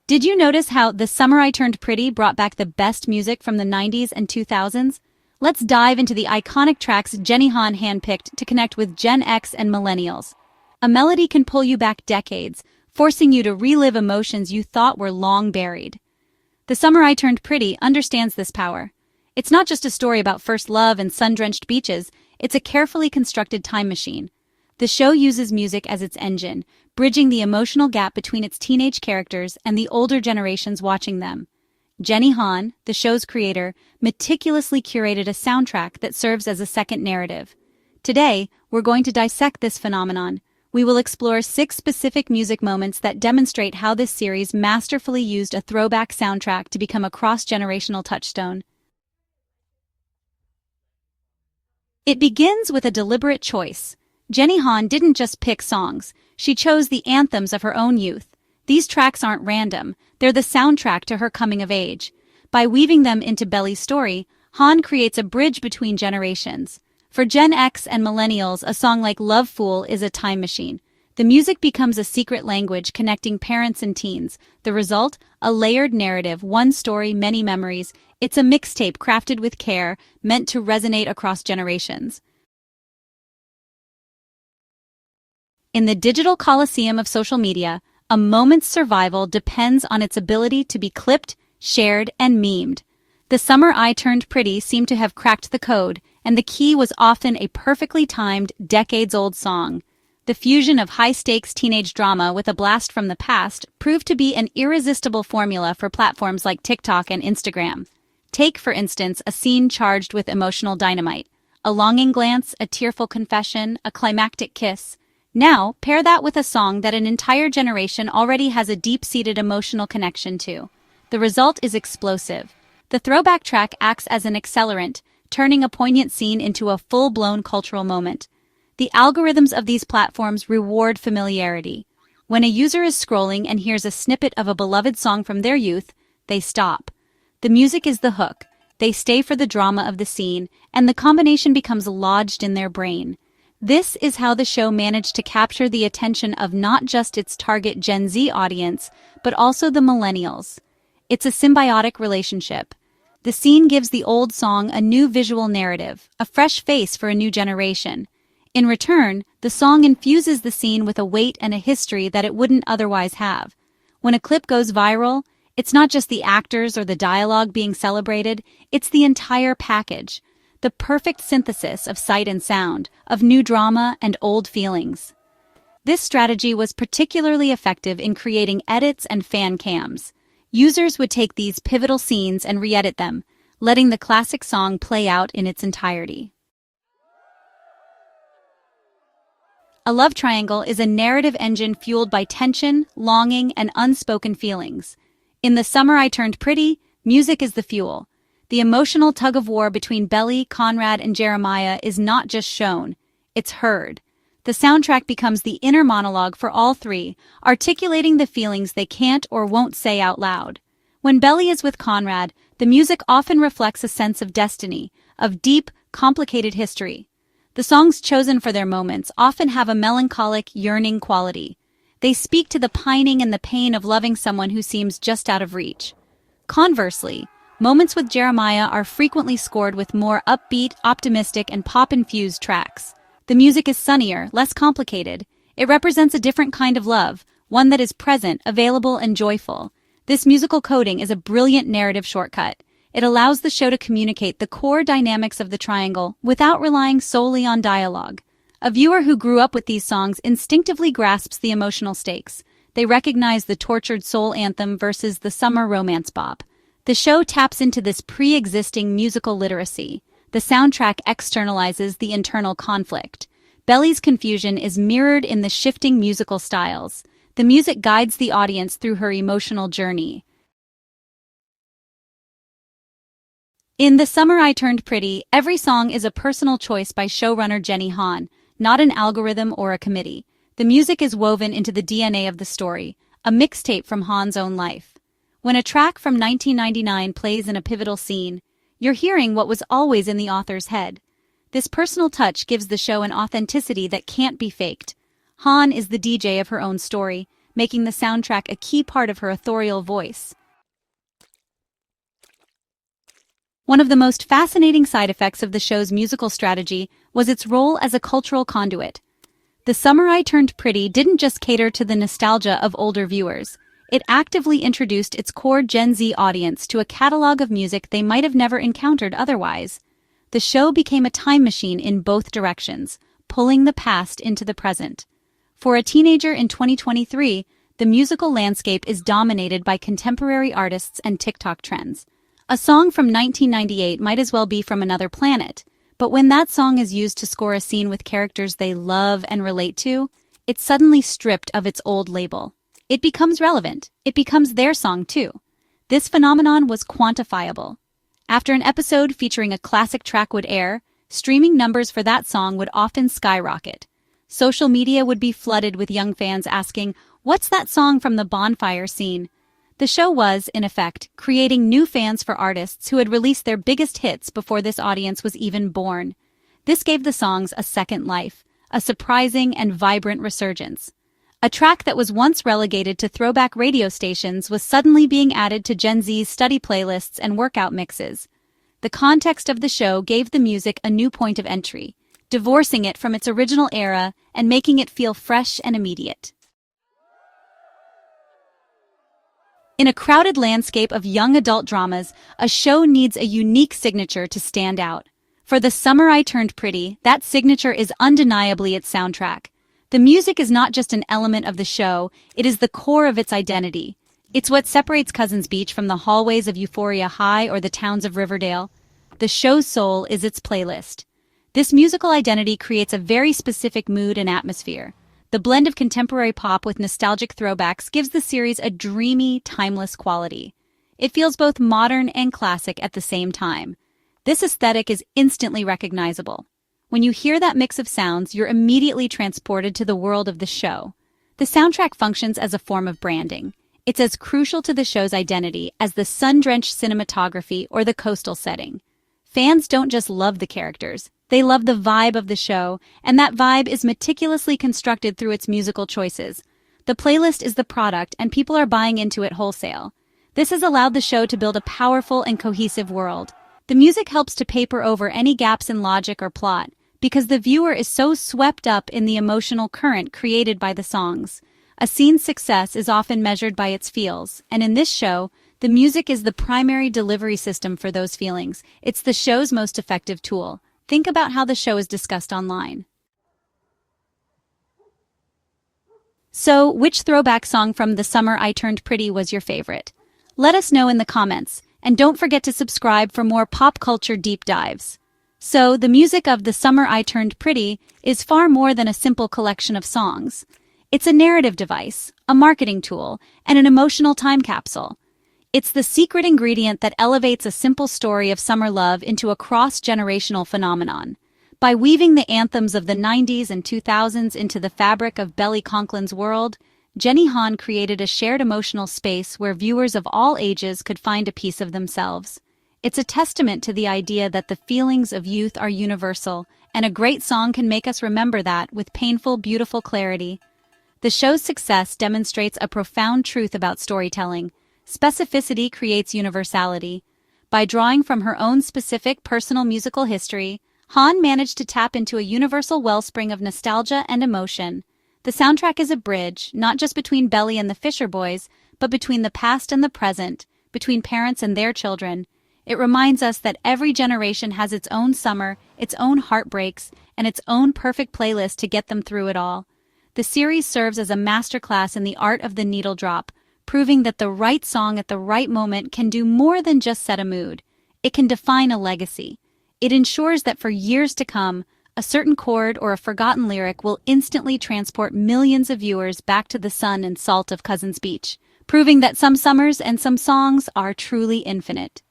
Did you notice how The Summer I Turned Pretty brought back the best music from the 90s and 2000s? Let's dive into the iconic tracks jennyhan handpicked to connect with Gen X and Millennials. A melody can pull you back decades, forcing you to relive emotions you thought were long buried. The Summer I Turned Pretty understands this power. It's not just a story about first love and sun-drenched beaches, it's a carefully constructed time machine. The show uses music as its engine, bridging the emotional gap between its teenage characters and the older generations watching them. jennyhan, the show's creator, meticulously curated a soundtrack that serves as a second narrative. Today, we're going to dissect this phenomenon. We will explore 6 specific music moments that demonstrate how this series masterfully used a throwback soundtrack to become a cross-generational touchstone. It begins with a deliberate choice. jennyhan didn't just pick songs, she chose the anthems of her own youth. These tracks aren't random, they're the soundtrack to her coming of age. By weaving them into Belly's story, Han creates a bridge between generations. For Gen X and Millennials, a song like Love Fool is a time machine. The music becomes a secret language connecting parents and teens. The result? A layered narrative, one story, many memories. It's a mixtape crafted with care, meant to resonate across generations. In the digital coliseum of social media, a moment's survival depends on its ability to be clipped, shared, and memed. The Summer I Turned Pretty seemed to have cracked the code, and the key was often a perfectly timed, decades-old song. The fusion of high-stakes teenage drama with a blast from the past proved to be an irresistible formula for platforms like TikTok and Instagram. Take, for instance, a scene charged with emotional dynamite. A longing glance, a tearful confession, a climactic kiss. Now, pair that with a song that an entire generation already has a deep-seated emotional connection to. The result is explosive. The throwback track acts as an accelerant, turning a poignant scene into a full-blown cultural moment. The algorithms of these platforms reward familiarity. When a user is scrolling and hears a snippet of a beloved song from their youth, they stop. The music is the hook. They stay for the drama of the scene, and the combination becomes lodged in their brain. This is how the show managed to capture the attention of not just its target Gen Z audience, but also the millennials. It's a symbiotic relationship. The scene gives the old song a new visual narrative, a fresh face for a new generation. In return, the song infuses the scene with a weight and a history that it wouldn't otherwise have. When a clip goes viral, it's not just the actors or the dialogue being celebrated, it's the entire package. The perfect synthesis of sight and sound, of new drama and old feelings. This strategy was particularly effective in creating edits and fan cams. Users would take these pivotal scenes and re-edit them, letting the classic song play out in its entirety. A love triangle is a narrative engine fueled by tension, longing, and unspoken feelings. In The Summer I Turned Pretty, music is the fuel. The emotional tug-of-war between Belly, Conrad, and Jeremiah is not just shown, it's heard. The soundtrack becomes the inner monologue for all three, articulating the feelings they can't or won't say out loud. When Belly is with Conrad, the music often reflects a sense of destiny, of deep, complicated history. The songs chosen for their moments often have a melancholic, yearning quality. They speak to the pining and the pain of loving someone who seems just out of reach. Conversely, moments with Jeremiah are frequently scored with more upbeat, optimistic, and pop-infused tracks. The music is sunnier, less complicated. It represents a different kind of love, one that is present, available, and joyful. This musical coding is a brilliant narrative shortcut. It allows the show to communicate the core dynamics of the triangle without relying solely on dialogue. A viewer who grew up with these songs instinctively grasps the emotional stakes. They recognize the tortured soul anthem versus the summer romance bop. The show taps into this pre-existing musical literacy. The soundtrack externalizes the internal conflict. Belly's confusion is mirrored in the shifting musical styles. The music guides the audience through her emotional journey. In The Summer I Turned Pretty, every song is a personal choice by showrunner jennyhan, not an algorithm or a committee. The music is woven into the DNA of the story, a mixtape from Han's own life. When a track from 1999 plays in a pivotal scene, you're hearing what was always in the author's head. This personal touch gives the show an authenticity that can't be faked. Han is the DJ of her own story, making the soundtrack a key part of her authorial voice. One of the most fascinating side effects of the show's musical strategy was its role as a cultural conduit. The Summeriturnedpretty didn't just cater to the nostalgia of older viewers. It actively introduced its core Gen Z audience to a catalog of music they might have never encountered otherwise. The show became a time machine in both directions, pulling the past into the present. For a teenager in 2023, the musical landscape is dominated by contemporary artists and TikTok trends. A song from 1998 might as well be from another planet, but when that song is used to score a scene with characters they love and relate to, it's suddenly stripped of its old label. It becomes relevant. It becomes their song too. This phenomenon was quantifiable. After an episode featuring a classic track would air, streaming numbers for that song would often skyrocket. Social media would be flooded with young fans asking, "What's that song from the bonfire scene?" The show was, in effect, creating new fans for artists who had released their biggest hits before this audience was even born. This gave the songs a second life, a surprising and vibrant resurgence. A track that was once relegated to throwback radio stations was suddenly being added to Gen Z's study playlists and workout mixes. The context of the show gave the music a new point of entry, divorcing it from its original era and making it feel fresh and immediate. In a crowded landscape of young adult dramas, a show needs a unique signature to stand out. For The Summeriturnedpretty, that signature is undeniably its soundtrack. The music is not just an element of the show, it is the core of its identity. It's what separates Cousins Beach from the hallways of Euphoria High or the towns of Riverdale. The show's soul is its playlist. This musical identity creates a very specific mood and atmosphere. The blend of contemporary pop with nostalgic throwbacks gives the series a dreamy, timeless quality. It feels both modern and classic at the same time. This aesthetic is instantly recognizable. When you hear that mix of sounds, you're immediately transported to the world of the show. The soundtrack functions as a form of branding. It's as crucial to the show's identity as the sun-drenched cinematography or the coastal setting. Fans don't just love the characters. They love the vibe of the show, and that vibe is meticulously constructed through its musical choices. The playlist is the product, and people are buying into it wholesale. This has allowed the show to build a powerful and cohesive world. The music helps to paper over any gaps in logic or plot, because the viewer is so swept up in the emotional current created by the songs. A scene's success is often measured by its feels, and in this show, the music is the primary delivery system for those feelings. It's the show's most effective tool. Think about how the show is discussed online. So, which throwback song from The Summeriturnedpretty was your favorite? Let us know in the comments, and don't forget to subscribe for more pop culture deep dives. So, the music of The Summeriturnedpretty is far more than a simple collection of songs. It's a narrative device, a marketing tool, and an emotional time capsule. It's the secret ingredient that elevates a simple story of summer love into a cross-generational phenomenon. By weaving the anthems of the 90s and 2000s into the fabric of Belly Conklin's world, jennyhan created a shared emotional space where viewers of all ages could find a piece of themselves. It's a testament to the idea that the feelings of youth are universal, and a great song can make us remember that with painful, beautiful clarity. The show's success demonstrates a profound truth about storytelling. Specificity creates universality. By drawing from her own specific personal musical history, Han managed to tap into a universal wellspring of nostalgia and emotion. The soundtrack is a bridge, not just between Belly and the Fisher Boys, but between the past and the present, between parents and their children. It reminds us that every generation has its own summer, its own heartbreaks, and its own perfect playlist to get them through it all. The series serves as a masterclass in the art of the needle drop, proving that the right song at the right moment can do more than just set a mood. It can define a legacy. It ensures that for years to come, a certain chord or a forgotten lyric will instantly transport millions of viewers back to the sun and salt of Cousins Beach, proving that some summers and some songs are truly infinite.